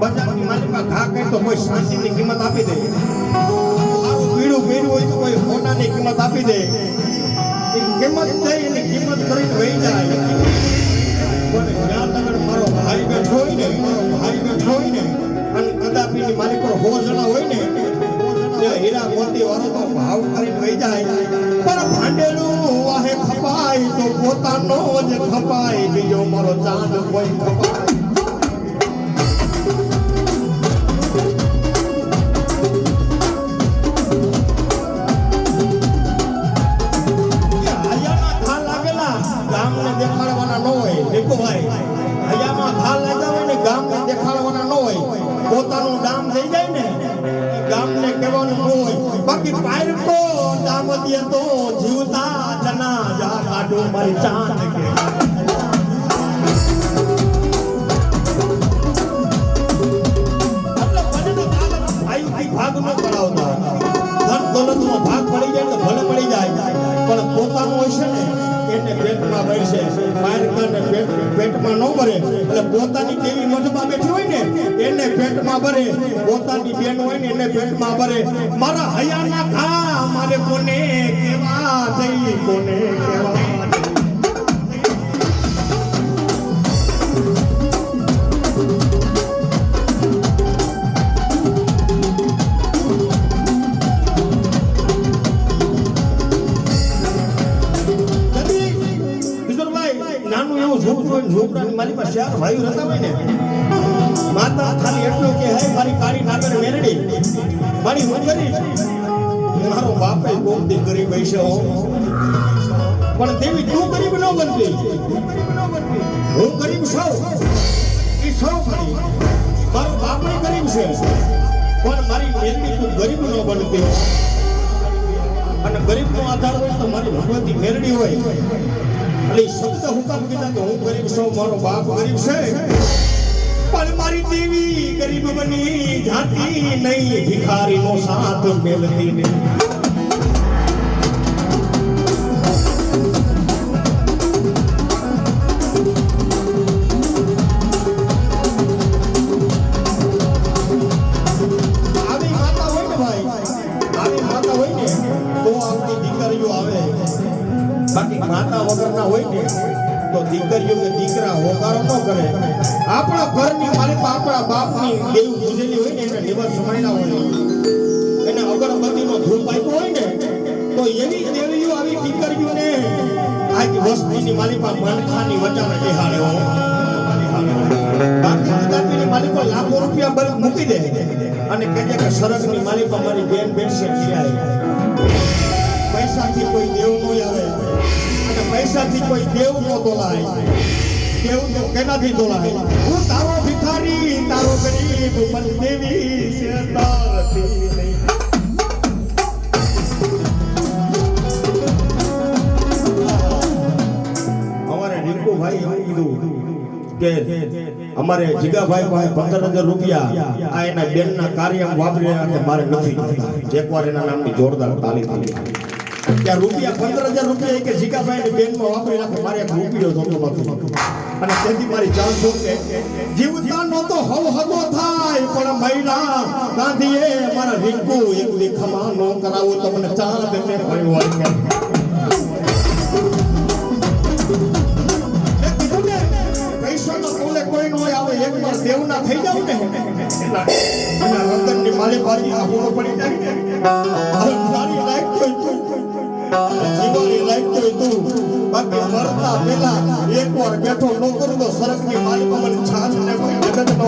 બજારની માલિકા ઘા કહે તો કોઈ શાંતિની કિંમત આપી દે, સારું પીળું પહેર્યું હોય તો કોઈ હોનાની કિંમત આપી દે, એ કિંમત થઈ એની કિંમત કરીને વહી જાય. પણ જ્યાં તક મારો ભાઈ બેઠો હોય ને, અને કદાપી માલિકો 100 જણા હોય ને, ત્યાં હીરા મોતી વાળો તો ભાવ કરીને વહી જાય. પણ ભાંડેલું વાહે ખપાય તો પોતાનો જ ખપાય, બીજો મારો ચાંદ કોઈ ખપાય. પોતાનું નામ થઈ જાય ને ગામને કહેવાનું હોય, બાકી પાયર તો નામ દે તો જીવતા જનાજા કાઢો મારી ચાંદ કે ભાગ ન પડાવતા. ધન દોલતનો ભાગ પડી જાય તો ભલે પડી જાય, પણ પોતાનું હોય છે ને એને પેટમાં ભરશે, મારકાને પેટમાં ન ભરે. એટલે પોતાની દેવી મઠમાં બેઠી હોય ને એને પેટમાં ભરે, પોતાની બેન હોય ને એને પેટમાં ભરે. મારા હયાના ઘા મારે કોને કેવા થઈ, કોને કેવા. મારી પાસે 4 ભાઈઓ હતા હોય ને, માતા ખાલી એટલું કે હે મારી કાળી નાગર મેરડી મારી હું કરી, મારો બાપે કોમથી ગરીબ હશે હો, પણ દેવી તું ગરીબ ન બનતી, હું ગરીબ છું એ સૌ ખરી, મારો બાપ ગરીબ છે પણ મારી મેરડી તું ગરીબ ન બનતી. અને ગરીબનો આધાર હોય તો મારી ભગવતી મેરડી હોય. એટલે શબ્દ હુકમ કીધા કે હું ગરીબ છું, મારો બાપ ગરીબ છે, પણ મારી દેવી ગરીબ બની જાતી નહીં, ભિખારીનો સાથ મેલતી નહીં. આવી માતા હોય ને ભાઈ, આવી માતા હોય ને તો આપણી દીકરીઓ આવે, બાકી માતા વગરના હોય ને તો દીકરીઓ કે દીકરા હોકારો ન કરે. આપણા ઘરની માલિક આપણા બાપની દેવ પૂજેલી હોય ને એને દિવસ સમાયેલા હોય, એને અગરબત્તીનો ધૂપ આપ્યો હોય ને તો એવી દેવીઓ આવી દીકરીઓને આજ વસ્તીની માલિકા મણખાની વચાને બેહાડે હો. બાકી કદાપીની માલિકો લાખો રૂપિયા મૂકી દે અને કહે કે સરગની માલિકા મારી બેન બેનશે ક્યાંય. પૈસાથી કોઈ દેવ ન આવે, અને પૈસાથી કોઈ દેવ ન તોલાય. દેવ તો કેનાથી તોલાય? હું તારો ભિખારી, તારો ગરીબ, પણ દેવી છે તારથી નહીં. અમારે રીંકુભાઈ એવું કીધું કે અમારે જીગાભાઈ પાસે 15,000 રૂપિયા આ એના બેનના કાર્યમાં વાપરી નાખે, મારે નથી. એકવાર એના નામની જોરદાર તાલીમ આપી. ત્યાં રૂપિયા 15,000 રૂપિયા કે જીગાભાઈ બેનમાં વાપરી નાખે, મારે એક રૂપિયો જોતો નથી. અને તેથી મારી જાન છોકે જીવતા નહોતો હવ હગો થાય, પણ મહિલા ગાંધીએ મારા રીંકુ એક દેખમાં નો કરાવો તો મને ચાર બેને ભર્યું હોય. પૈસાનો તોલે કોઈ નો આવે, એકવાર દેવના થઈ જાવ ને એના રંગનની માલી બારી આ હોનો પડી જાય. મારી લાઈફ તો જીવવાની લાઈફ તો તું, બાકી મરતા પહેલા એકવાર બેઠો ન કરું તો સરસની માલિકો મને છાછ ને કોઈ મદદ ન